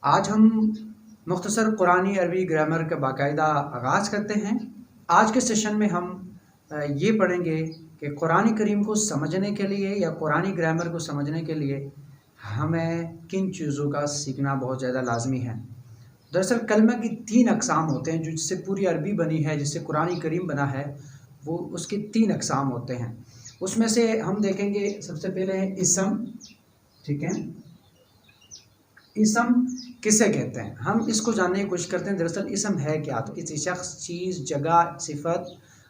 आज हम मुख्तसर कुरानी अरबी ग्रामर का बाकायदा आगाज़ करते हैं। आज के सेशन में हम ये पढ़ेंगे कि कुरानी करीम को समझने के लिए या कुरानी ग्रामर को समझने के लिए हमें किन चीज़ों का सीखना बहुत ज़्यादा लाजमी है। दरअसल कलमा की 3 अक़साम होते हैं, जो जिससे पूरी अरबी बनी है, जिससे कुरानी करीम बना है, वो उसके 3 अक़साम होते हैं। उसमें से हम देखेंगे सबसे पहले है इसम। ठीक है, इसम किसे कहते हैं, हम इसको जानने की कोशिश करते हैं। दरअसल इसम है क्या? तो किसी शख्स, चीज़, जगह, सिफत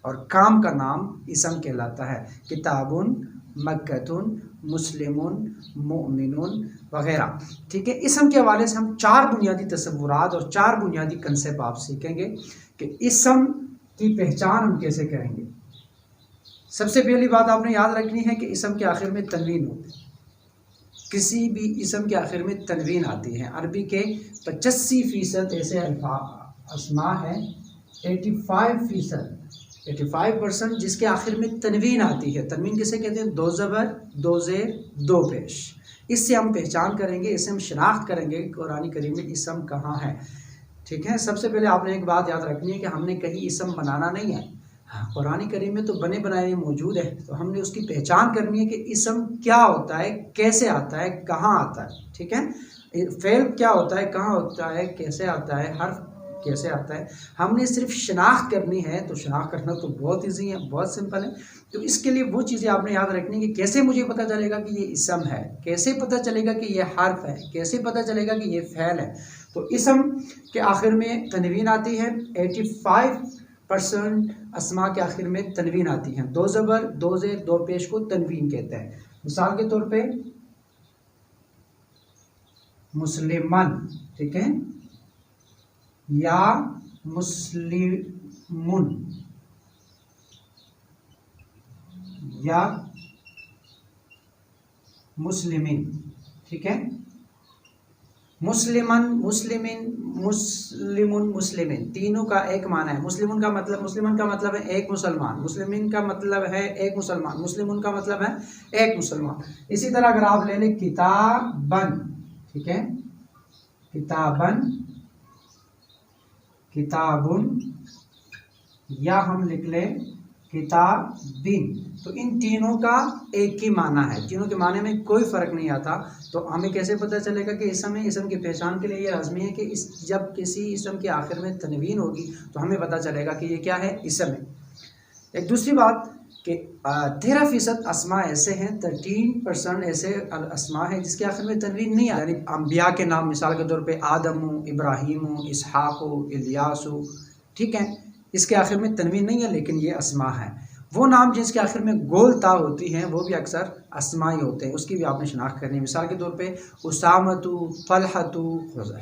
और काम का नाम इसम कहलाता है। किताबुन, मक्कतुन, मुस्लिमुन, मुमिनुन वगैरह। ठीक है, इसम के हवाले से हम 4 बुनियादी तसव्वुरात और 4 बुनियादी कंसेप्ट आप सीखेंगे कि इसम की पहचान हम कैसे करेंगे। सबसे पहली बात आपने याद रखनी है कि इसम के आखिर में तनवीन होती है। किसी भी इसम के आखिर में तनवीन आती है। अरबी के 85% ऐसे अस्मा है, 85% जिसके आखिर में तनवीन आती है। तनवीन किसे कहते हैं? 2 ज़बर, 2 ज़ेर, 2 पेश। इससे हम पहचान करेंगे, इससे हम शनाख्त करेंगे कुरानी करीम में इसम कहाँ है। ठीक है, सबसे पहले आपने एक बात याद रखनी है कि हमने कहीं इसम बनाना नहीं है। कुरानी करीम में तो बने बनाए मौजूद है, तो हमने उसकी पहचान करनी है कि इसम क्या होता है, कैसे आता है, कहाँ आता है। ठीक है, फ़ेल क्या होता है, कहाँ होता है, कैसे आता है, हर्फ कैसे आता है, हमने सिर्फ शनाख्त करनी है। तो शनाख्त करना तो बहुत ईजी है, बहुत सिंपल है। तो इसके लिए वो चीज़ें आपने याद रखनी है कि कैसे मुझे पता चलेगा कि ये इसम है, कैसे पता चलेगा कि ये हर्फ है, कैसे पता चलेगा कि ये फ़ेल है। तो इसम के आखिर में तनवीन आती है। 85% अस्मा के आखिर में तनवीन आती हैं। 2 ज़बर, 2 ज़ेर, 2 पेश को तनवीन कहते हैं। मिसाल के तौर पे मुस्लिमन, ठीक है, या मुस्लिमुन, या मुस्लिमिन। ठीक है, मुस्लिमन, मुस्लिमिन, मुस्लिमुन, मुस्लिमिन, तीनों का एक माना है। मुस्लिमुन का मतलब है एक मुसलमान, मुस्लिमिन का मतलब है एक मुसलमान, मुस्लिमुन का मतलब है एक मुसलमान। इसी तरह अगर आप ले लें किताबन, ठीक है, किताबन, किताबुन, या हम लिख लें किताबिन, तो इन तीनों का एक ही माना है। तीनों के माने में कोई फ़र्क नहीं आता। तो हमें कैसे पता चलेगा कि इसम है? इसम की पहचान के लिए ये लाज़मी है कि जब किसी इसम के आखिर में तनवीन होगी तो हमें पता चलेगा कि ये क्या है, इसम है। एक दूसरी बात कि 13% अस्मा ऐसे हैं, 13% ऐसे अस्मा हैं जिसके आखिर में तनवीन नहीं है। यानी अम्बिया के नाम, मिसाल के तौर पे आदमु, इब्राहीमु, इसहाक़ु, इलियासु, ठीक है, इसके आखिर में तनवीन नहीं है, लेकिन ये अस्मा है। वो नाम जिसके आखिर में गोल ता होती हैं वो भी अक्सर अस्मा ही होते हैं, उसकी भी आपने शनाख्त करनी है। मिसाल के तौर पे उसामतु, तलहतु,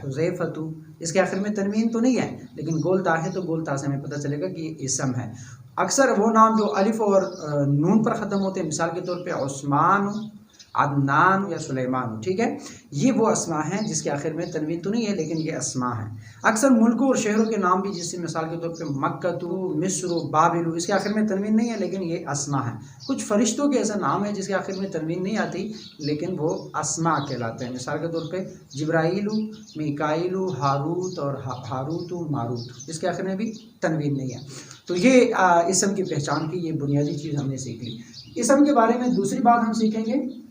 हुज़ैफतु, इसके आखिर में तनवीन तो नहीं है, लेकिन गोल ता है, तो गोल ता से हमें पता चलेगा कि ये इसम है। अक्सर वो नाम जो अलिफ और नून पर ख़त्म होते हैं, मिसाल के तौर पे उस्मान, अदनान या सुलेमान, ठीक है, ये वो अस्मा हैं जिसके आखिर में तनवीन तो नहीं है, लेकिन ये अस्मा हैं। अक्सर मुल्कों और शहरों के नाम भी, जिससे मिसाल के तौर पे मक्कतु, मिस्र, बाबिलु, इसके आखिर में तनवीन नहीं है, लेकिन ये अस्मा है। कुछ फरिश्तों के ऐसा नाम है जिसके आखिर में तनवीन नहीं आती, लेकिन वो अस्मा कहलाते हैं। मिसाल के तौर पे जिब्राइलु, मीकाइलु, हारूत और हारूतु, मारूत, इसके आखिर में भी तनवीन नहीं है। तो ये इसम की पहचान की ये बुनियादी चीज़ हमने सीख ली। इसम के बारे में दूसरी बात हम सीखेंगे,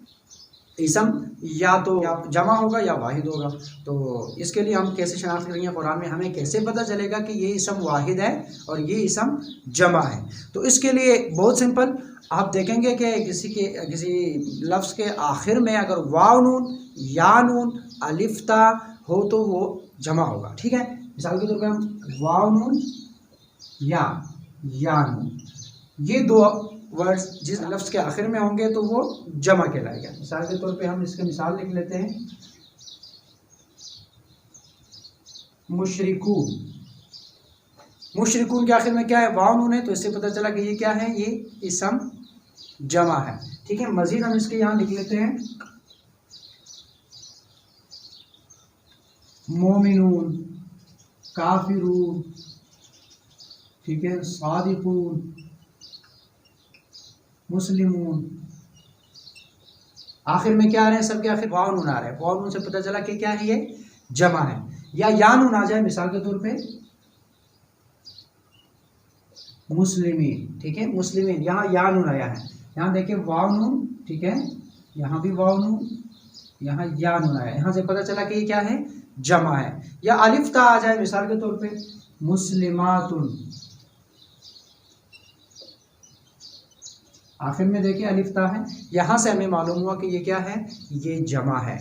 इसम या तो जमा होगा या वाहिद होगा। तो इसके लिए हम कैसे शनाख्त करेंगे, कुरान में हमें कैसे पता चलेगा कि ये इसम वाहिद है और ये इसम जमा है। तो इसके लिए बहुत सिंपल, आप देखेंगे कि किसी लफ्ज़ के आखिर में अगर वाव नून, या नून, अलिफ्ता हो तो वो जमा होगा। ठीक है, मिसाल के तौर पर हम वाव नून या नून, ये 2 वर्ड्स जिस लफ्ज़ के आखिर में होंगे तो वो जमा कहलाएगा। मिसाल के तौर पे हम इसके मिसाल लिख लेते हैं, मुशरिकून। मुशरिकून के आखिर में क्या है? वाव नून है, तो इससे पता चला कि ये क्या है, ये इसम जमा है। ठीक है, मजीद हम इसके यहाँ लिख लेते हैं मोमिनून, काफिरून, ठीक है, सादिकून, मुस्लिमून। आखिर में क्या आ रहे हैं? सबके आखिर वाव नून आ रहे हैं। वाव नून से पता चला कि क्या है, ये जमा है। या नून आ जाए मिसाल के तौर पे मुस्लिमीन, ठीक है, मुस्लिमीन, यहाँ या नून आया है, यहाँ देखिए वाव नून, ठीक है, यहाँ भी वाव नून, यहाँ या नून आया, यहाँ से पता चला कि ये क्या है, जमा है। या अलिफ ता आ जाए मिसाल के तौर पे मुस्लिमातुन, आखिर में देखिए अलिफ ता है, यहाँ से हमें मालूम हुआ कि ये क्या है, ये जमा है।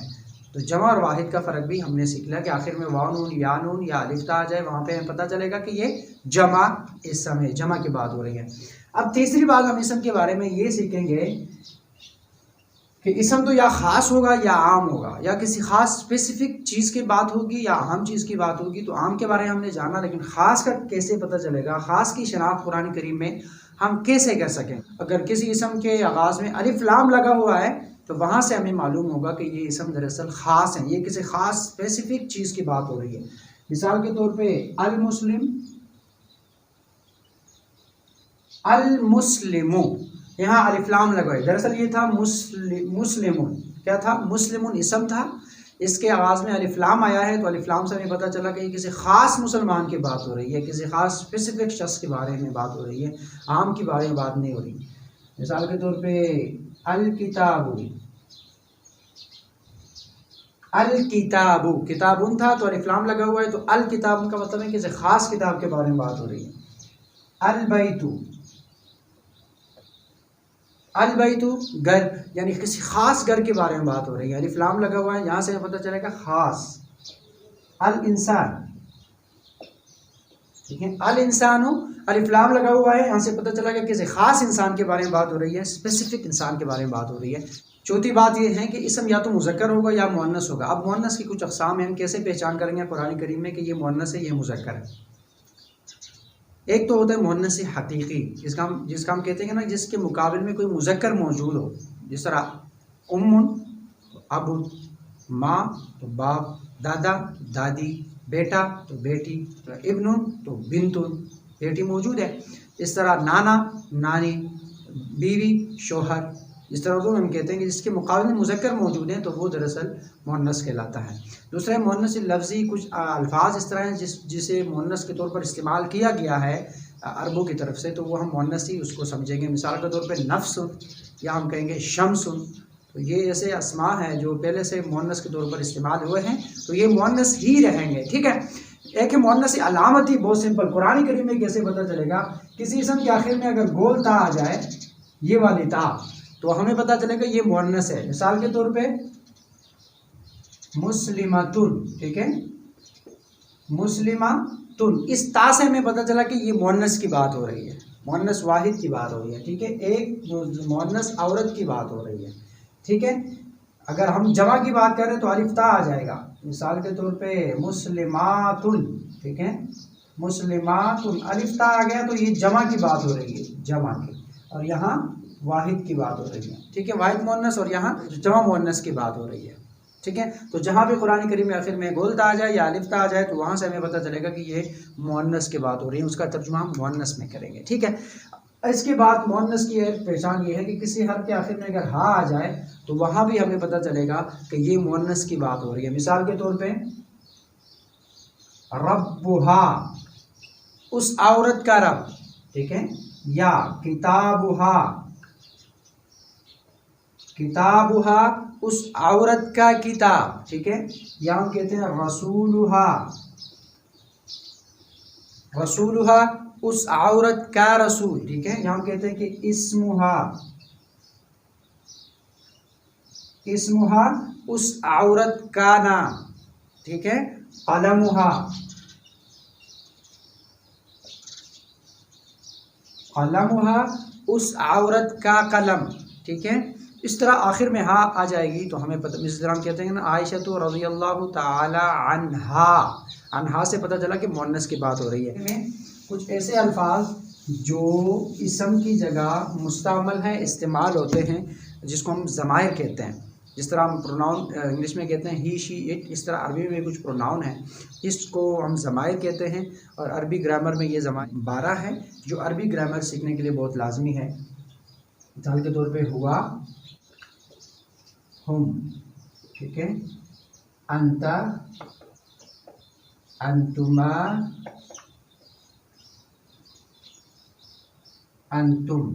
तो जमा और वाहिद का फ़र्क भी हमने सीख लिया कि आखिर में वाव नून या नून या अलिफ ता आ जाए, वहाँ पे हमें पता चलेगा कि ये जमा इसम है, जमा की बात हो रही है। अब तीसरी बात हम इसम के बारे में ये सीखेंगे कि इसम तो या ख़ास होगा या आम होगा, या किसी ख़ास स्पेसिफिक चीज़ की बात होगी या अहम चीज़ की बात होगी। तो आम के बारे में हमने जाना, लेकिन ख़ास का कैसे पता चलेगा, ख़ास की शनाख्त कुरान करीम में हम कैसे कर सकें। अगर किसी इसम के आगाज़ में अलिफ लाम लगा हुआ है तो वहाँ से हमें मालूम होगा कि ये इसम दरअसल ख़ास है, ये किसी ख़ास स्पेसिफिक चीज़ की बात हो रही है। मिसाल के तौर पे अल मुस्लिम, अल मुस्लिमु, यहाँ अलिफ्लाम लगाए, दरअसल ये था मुस्लिमुन, क्या था, मुस्लिमुन इसम था, इसके आवाज़ में अलिफ्लाम आया है, तो अलिफ्लाम से हमें पता चला कि किसी ख़ास मुसलमान की बात हो रही है, किसी ख़ास स्पेसिफिक शख्स के बारे में बात हो रही है, आम के बारे में बात नहीं हो रही। मिसाल के तौर पे अल किताबु, अल किताबु, किताबुन था तो अलिफ्लाम लगा हुआ है, तो अल किताबुन का मतलब है किसी ख़ास किताब के बारे में बात हो रही है। अल बैतु, अल बैतु घर, यानी किसी ख़ास घर के बारे में बात हो रही है, अलिफ लाम लगा हुआ है, यहाँ से पता चलेगा ख़ास। अल इंसान, ठीक है, अल इंसानु, अलिफ लाम लगा हुआ है, यहाँ से पता चला कि किसी ख़ास इंसान के बारे में बात हो रही है, स्पेसिफिक इंसान के बारे में बात हो रही है। चौथी बात यह है कि इसम या तो मुज़क्कर होगा या मुअन्नस होगा। अब मुअन्नस की कुछ अक़साम हैं, हम कैसे पहचान करेंगे कुरान करीम में कि ये मुअन्नस है, ये मुज़क्कर है। एक तो होता है मुअन्नस हकीकी, जिसका हम कहते हैं ना, जिसके मुकाबले में कोई मुज़क्कर मौजूद हो, जिस तरह उम्मुन अबू, माँ तो बाप, दादा दादी, बेटा तो बेटी, तो इब्नुन तो बिन्तुन, बेटी मौजूद है। इस तरह नाना नानी, बीवी शोहर, इस तरह उर्दू में हम कहते हैं कि जिसके मुकाबले में मुज़क्कर मौजूद हैं तो वो दरअसल मुअन्नस कहलाता है। दूसरा है मुअन्नस लफ्ज़ी, कुछ अल्फाज इस तरह हैं जिसे मुअन्नस के तौर पर इस्तेमाल किया गया है अरबों की तरफ से, तो वो हम मुअन्नस ही उसको समझेंगे। मिसाल के तौर पे नफ्सुन, या हम कहेंगे शम्सुन, तो ये ऐसे अस्मा हैं जो पहले से मुअन्नस के तौर पर इस्तेमाल हुए हैं, तो ये मुअन्नस ही रहेंगे, ठीक है। एक है मुअन्नस अलामती, बहुत सिंपल, कुरान करीम में कैसे पता चलेगा, किसी इसम के आखिर में अगर गोल ता आ जाए, ये वाली ता, तो हमें पता चलेगा ये मुअन्नस है। मिसाल के तौर पे मुस्लिमातुन, ठीक है, मुस्लिमातुन, इस ता से हमें पता चला कि ये मुअन्नस की बात हो रही है, मुअन्नस वाहिद की बात हो रही है, ठीक है, एक मुअन्नस औरत की बात हो रही है, ठीक है। अगर हम जमा की बात करें तो अलिफ ता आ जाएगा। मिसाल के तौर पे मुस्लिमातुन, ठीक है, मुस्लिमातुन, अलिफ ता आ गया तो ये जमा की बात हो रही है, जमा की, और यहाँ वाहिद की बात हो रही है, ठीक है, वाहिद मुअन्नस, और यहाँ जमा मुअन्नस की बात हो रही है, ठीक है। तो जहाँ भी कुरान करीम में आखिर में गोल ता आ जाए या अलिफ ता आ जाए तो वहाँ से हमें पता चलेगा कि ये मुअन्नस की बात हो रही है, उसका तर्जुमा हम मुअन्नस में करेंगे, ठीक है। इसके बाद मुअन्नस की एक पहचान ये है कि किसी हर्फ के आखिर में अगर हा आ जाए तो वहाँ भी हमें पता चलेगा कि ये मुअन्नस की बात हो रही है। मिसाल के तौर पे रब्बुहा, उस औरत का रब, ठीक है, या किताबुहा, किताबुहा, उस औरत का किताब, ठीक है, या हम कहते हैं रसूलुहा, रसूलुहा, उस औरत का रसूल, ठीक है, यहाँ हम कहते हैं कि इस्मुहा, इस्मुहा, उस औरत का नाम, ठीक है, कलमुहा, कलमुहा, उस औरत का कलम, ठीक है। इस तरह आखिर में हा आ जाएगी तो हमें पता, इस तरह हम कहते हैं ना आयशा तो रज़ियल्लाहु ताला अन्हा, अन्हा से पता चला कि मुअन्नस की बात हो रही है। में कुछ ऐसे अल्फाज जो इसम की जगह मुस्तअमल हैं, इस्तेमाल होते हैं, जिसको हम ज़मायर कहते हैं। जिस तरह हम प्रोनाउन इंग्लिश में कहते हैं ही शी इट, इस तरह अरबी में कुछ प्रोनाउन है, इसको हम ज़मायर कहते हैं। और अरबी ग्रामर में ये ज़मायर 12 है जो अरबी ग्रामर सीखने के लिए बहुत लाजमी है। मिसाल के तौर पे हुआ, हम, ठीक है, अंता, अंतुमा, अंतुम।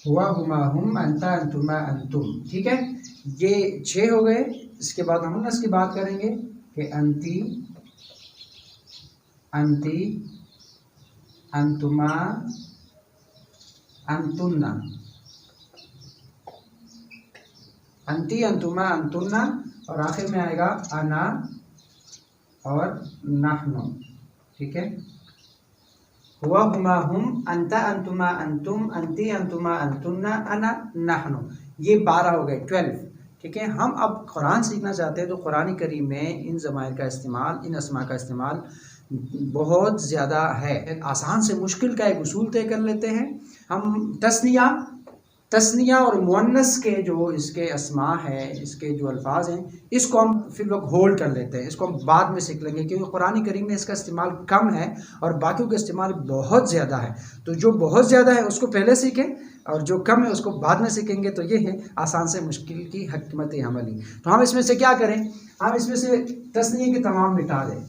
हुआ, हुमा, हुम, अंता, अंतुमा, अंतुम। ठीक है, ये 6 हो गए। इसके बाद हम इसकी बात करेंगे कि अंती, अंती, अंतुमा, अंतुन्ना, अंती, अंतुमा, अंतुन्ना, और आखिर में आएगा अना और नहनु। ठीक है, हुआ, हुमा, हुम, अंता, अंतुमा, अंतुम, अंती, अंतुमा, अंतुन्ना, अना, नहनु। ये 12 हो गए, 12। ठीक है, हम अब कुरान सीखना चाहते हैं तो कुरान करीम में इन ज़माइर का इस्तेमाल, इन अस्मा का इस्तेमाल बहुत ज़्यादा है। आसान से मुश्किल का एक उसूल तय कर लेते हैं हम। तस्निया और मुअन्नस के जो इसके अस्मा है, इसके जो अल्फाज हैं, इसको हम फिर लोग होल्ड कर लेते हैं, इसको हम बाद में सीख लेंगे, क्योंकि कुरान करीम में इसका इस्तेमाल कम है और बाकियों का इस्तेमाल बहुत ज़्यादा है। तो जो बहुत ज़्यादा है उसको पहले सीखें और जो कम है उसको बाद में सीखेंगे। तो ये है आसान से मुश्किल की हिकमत अमली। तो हम इसमें से क्या करें, हम इसमें से तस्निया के तमाम मिटा दें।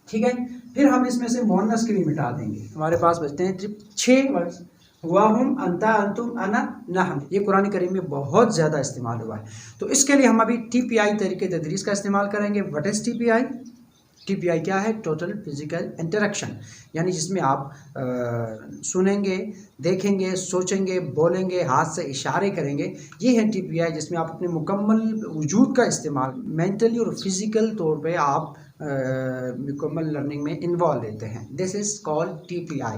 ठीक है, फिर हम इसमें से मुअन्नस के भी मिटा देंगे। हमारे पास बचते हैं 6 वर्ड्स, हुआ, हुम, अंता, अंतुम, अना, नहन। ये कुरान करीम में बहुत ज़्यादा इस्तेमाल हुआ है। तो इसके लिए हम अभी TPI तरीके तदरीस का इस्तेमाल करेंगे। What is TPI? TPI क्या है? टोटल फिजिकल इंटरेक्शन, यानी जिसमें आप सुनेंगे, देखेंगे, सोचेंगे, बोलेंगे, हाथ से इशारे करेंगे। ये है TPI, जिसमें आप अपने मुकम्मल वजूद का इस्तेमाल मेंटली और फिज़िकल तौर पे आप मुकम्मल लर्निंग में इन्वॉल्व लेते हैं। This is called TPI।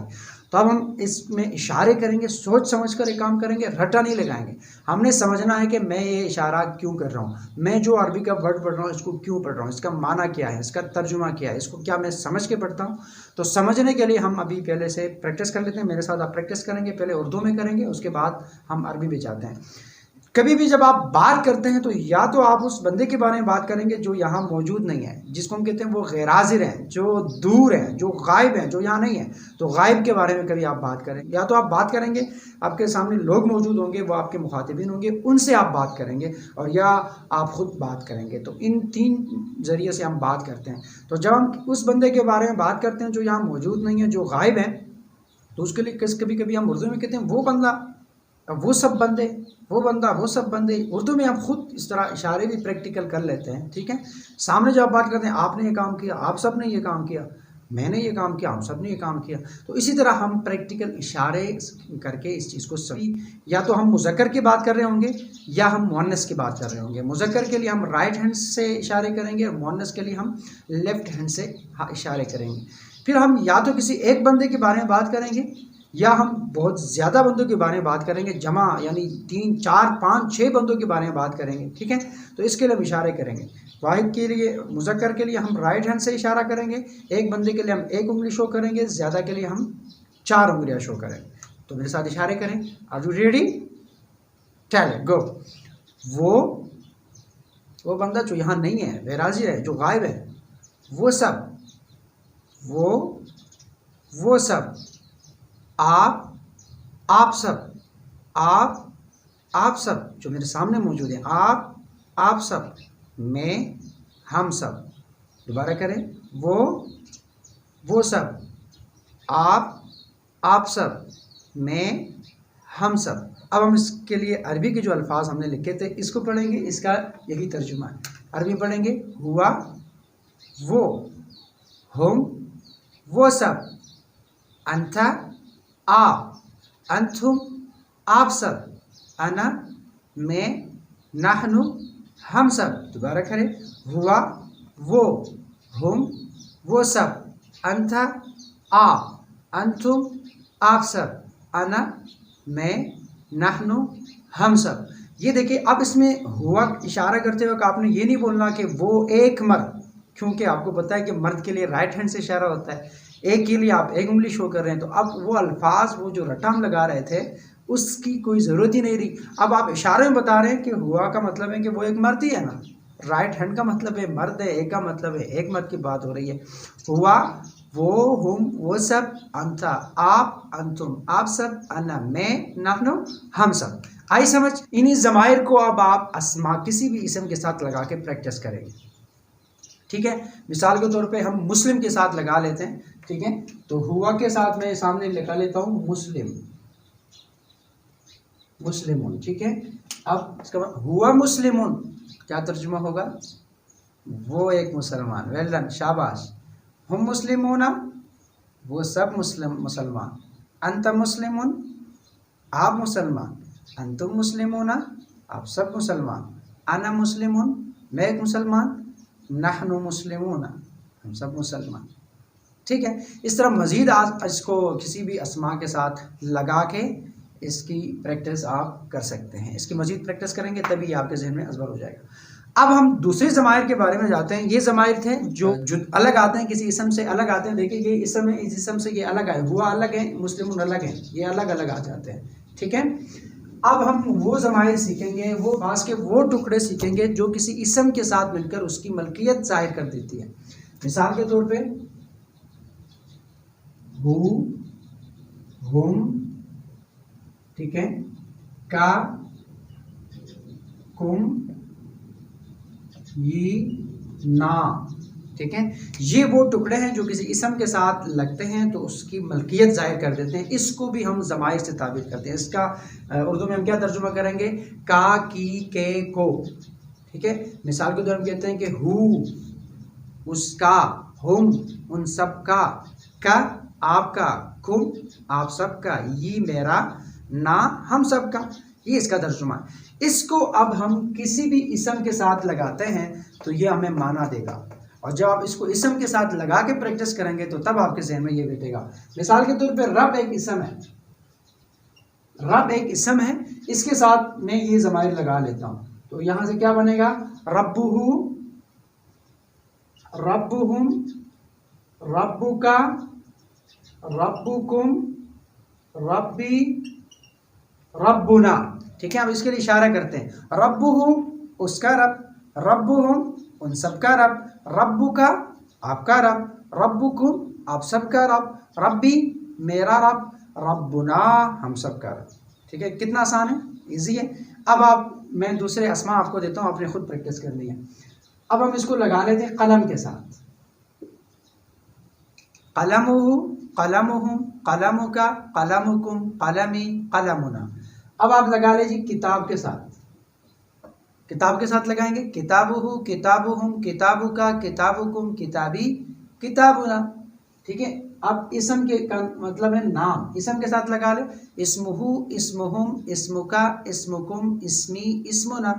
तो अब हम इसमें इशारे करेंगे, सोच समझ कर एक काम करेंगे, रटा नहीं लगाएंगे। हमने समझना है कि मैं ये इशारा क्यों कर रहा हूँ, मैं जो अरबी का वर्ड पढ़ रहा हूँ इसको क्यों पढ़ रहा हूँ, इसका माना क्या है, इसका तर्जुमा क्या है, इसको क्या मैं समझ के पढ़ता हूँ। तो समझने के लिए हम अभी पहले से प्रैक्टिस कर लेते हैं। मेरे साथ आप प्रैक्टिस करेंगे, पहले उर्दू में करेंगे, उसके बाद हम अरबी में जाते हैं। कभी भी जब आप बात करते हैं तो या तो आप उस बंदे के बारे में बात करेंगे जो यहाँ मौजूद नहीं है, जिसको हम कहते हैं वो गैर हाजिर हैं, जो दूर हैं, जो गायब हैं, जो यहाँ नहीं है। तो गायब के बारे में कभी आप बात करें, या तो आप बात करेंगे आपके सामने लोग मौजूद होंगे, वो आपके मुखातिबीन होंगे, उनसे आप बात करेंगे, और या आप ख़ुद बात करेंगे। तो इन 3 ज़रिए से हम बात करते हैं। तो जब हम उस बंदे के बारे में बात करते हैं जो यहाँ मौजूद नहीं है, जो गायब है, तो उसके लिए कभी कभी हम उर्दू में कहते हैं वो बंदा, वो सब बंदे, वो बंदा, वो सब बंदे। उर्दू में हम खुद इस तरह इशारे भी प्रैक्टिकल कर लेते हैं। ठीक है, सामने जब आप बात करते हैं, आपने ये काम किया, आप सब ने ये काम किया, मैंने ये काम किया, हम सब ने ये काम किया। तो इसी तरह हम प्रैक्टिकल इशारे करके इस चीज़ को सभी, या तो हम मुज़क्कर की बात कर रहे होंगे या हम मुअन्नस की बात कर रहे होंगे। मुज़क्कर के लिए हम राइट हैंड से इशारे करेंगे और मुअन्नस के लिए हम लेफ़्ट हैंड से इशारे करेंगे। फिर हम या तो किसी एक बंदे के बारे में बात करेंगे या हम बहुत ज़्यादा बंदों के बारे में बात करेंगे, जमा यानी 3, 4, 5, 6 बंदों के बारे में बात करेंगे। ठीक है, तो इसके लिए हम इशारे करेंगे। वाहिद के लिए, मुज़क्कर के लिए हम राइट हैंड से इशारा करेंगे, एक बंदे के लिए हम 1 उंगली शो करेंगे, ज़्यादा के लिए हम 4 उंगलियां शो करेंगे। तो मेरे साथ इशारे करें। Are you ready? Tell it, go. वो बंदा जो यहाँ नहीं है, बेराजी है, जो गायब है, वो सब, वो सब, आप सब, आप सब जो मेरे सामने मौजूद हैं, आप सब, मैं, हम सब। दोबारा करें, वो सब, आप सब, मैं, हम सब। अब हम इसके लिए अरबी के जो अल्फाज हमने लिखे थे इसको पढ़ेंगे, इसका यही तर्जुमा है। अरबी पढ़ेंगे, हुआ, वो, हम, वो सब, अंता, आप, अंतुम, आप सब, अना, मैं, नहनु, हम सब। दोबारा करें, हुआ, वो, हम, वो सब, अंता, आप, अंतुम, आप सब, अना, मैं, नहनु, हम सब। ये देखिए, अब इसमें हुआ इशारा करते वक्त आपने ये नहीं बोलना कि वो एक मर्द, क्योंकि आपको पता है कि मर्द के लिए राइट हैंड से इशारा होता है, एक के लिए आप 1 उंगली शो कर रहे हैं। तो अब वो अल्फाज, वो जो रटा हम लगा रहे थे, उसकी कोई ज़रूरत ही नहीं रही। अब आप इशारे में बता रहे हैं कि हुआ का मतलब है कि वो एक मर्द ही है ना, राइट हैंड का मतलब है मर्द है, एक का मतलब है एक मर्द की बात हो रही है। हुआ, वो, हम, वो सब, अंता, आप, अंतुम, आप सब, अना, मैं, नहनु, हम सब। आई समझ। इन्हीं ज़माइर को अब आप अस्मा किसी भी इसम के साथ लगा के प्रैक्टिस करेंगे, ठीक है। मिसाल के तौर पे हम मुस्लिम के साथ लगा लेते हैं, ठीक है। तो हुआ के साथ मैं सामने लिखा लेता हूँ मुस्लिम, मुस्लिमुन, ठीक है। अब इसका हुआ मुस्लिमुन क्या तर्जुमा होगा? वो एक मुसलमान, वेल डन, शाबाश। हम मुस्लिमूना, वो सब मुसलमान। अंत मुस्लिमुन, आप मुसलमान। अंतुम मुस्लिमूना, आप सब मुसलमान। अना मुस्लिमुन, मैं एक मुसलमान। नहनु मुस्लिमूना, हम सब मुसलमान, ठीक है। इस तरह मज़ीद आज इसको किसी भी अस्मा के साथ लगा के इसकी प्रैक्टिस आप कर सकते हैं। इसकी मज़ीद प्रैक्टिस करेंगे तभी आपके जहन में अज़बर हो जाएगा। अब हम दूसरे ज़माइर के बारे में जाते हैं। ये ज़माइर थे जो अलग आते हैं, किसी इसम से अलग आते हैं। देखिए ये इसम है, इस इसम से ये अलग आए, हुआ अलग है, मुस्लिमुन अलग है, ये अलग अलग आ जाते हैं, ठीक है। अब हम वो ज़माइर सीखेंगे, वो बास के वो टुकड़े सीखेंगे जो किसी इसम के साथ मिलकर उसकी मलकियत ज़ाहिर कर देती है। मिसाल के तौर पे हु, हुम, ठीक है, का, कुम, ये, ना, ठीक है। ये वो टुकड़े हैं जो किसी इसम के साथ लगते हैं तो उसकी मलकियत जाहिर कर देते हैं। इसको भी हम ज़माइर से ताबीर करते हैं। इसका उर्दू में हम क्या तर्जुमा करेंगे? का, की, के, को, ठीक है। मिसाल के तौर हम कहते हैं कि हु, उसका, हुम, उन सब का, आपका, कुम, आप सबका, ये मेरा, ना, हम सबका, ये इसका तर्जुमा है। इसको अब हम किसी भी इसम के साथ लगाते हैं तो ये हमें माना देगा, और जब आप इसको इसम के साथ लगा के प्रैक्टिस करेंगे तो तब आपके जहन में ये बैठेगा। मिसाल के तौर पे रब एक इसम है, रब एक इसम है, इसके साथ मैं ये ज़माइर लगा लेता हूँ तो यहाँ से क्या बनेगा? रब्बुहु, रब्बुहुम, रब्बुका, रब्बुकुम, रब्बी, रब्बुना, ठीक है। अब इसके लिए इशारा करते हैं। रब्बुहु, उसका रब, रब्बुहुम, उन सबका रब, रब्बुका, आपका रब, रब्बुकुम, आप सबका रब, रब्बी, मेरा रब, रब्बुना, हम सबका रब, ठीक है। कितना आसान है, इजी है। अब मैं दूसरे अस्मा आपको देता हूँ, आपने खुद प्रैक्टिस करनी है। अब हम इसको लगा लेते हैं कलम के साथ। कलमुहु, कलमुहुम, कलमुका, कलमुकुम, कलमी, कलमुना। अब आप लगा लीजिए किताब के साथ, किताब के साथ लगाएंगे। किताबुहु, किताबुहुम, किताबुका, किताबुकुम, किताबी, किताबुना, ठीक है। अब इसम के मतलब है नाम, इसम के साथ लगा ले। इस्मुहु, इस्मुहुम, इस्मुका, इस्मुकुम, इस्मी, इस्मुना,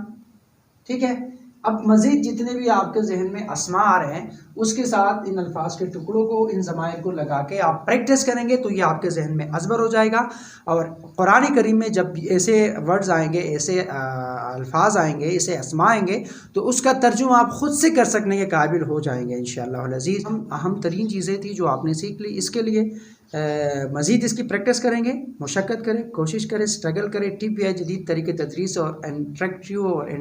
ठीक है। अब मज़ीद जितने भी आपके जहन में अस्मा आ रहे हैं उसके साथ इन अल्फाज के टुकड़ों को, इन ज़माइर को लगा के आप प्रैक्टिस करेंगे तो ये आपके जहन में अज़बर हो जाएगा। और कुरान करीम में जब ऐसे वर्ड्स आएंगे, ऐसे अल्फाज आएंगे, ऐसे अस्मा आएंगे तो उसका तर्जुमा आप ख़ुद से कर सकने के काबिल हो जाएंगे इंशाअल्लाह अज़ीज़। हम अहम तरीन चीज़ें थी जो आपने सीख ली। इसके लिए मज़ीद इसकी प्रैक्टिस करेंगे, मुशक्क़त करें, कोशिश करें, स्ट्रगल करें, टिप या जदीद तरीके तदरीस और इंटरेक्टिव और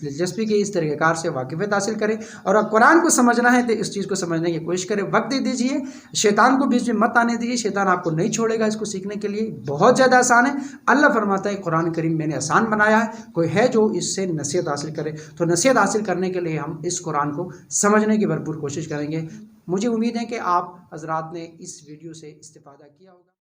दिलचस्पी के इस तरीक़ेकार से वाकिफ़ियत हासिल करें। और अब कुरान को समझना है तो इस चीज़ को समझने की कोशिश करें। वक्त दे दीजिए, शैतान को बीच में मत आने दीजिए, शैतान आपको नहीं छोड़ेगा। इसको सीखने के लिए बहुत ज़्यादा आसान है। अल्लाह फरमाता है कुरान करीम मैंने आसान बनाया है, कोई है जो इससे नसीहत हासिल करे। तो नसीहत हासिल करने के लिए हम इस कुरान को समझने की भरपूर कोशिश करेंगे। मुझे उम्मीद है कि आप हज़रात ने इस वीडियो से इस्तिफ़ादा किया होगा।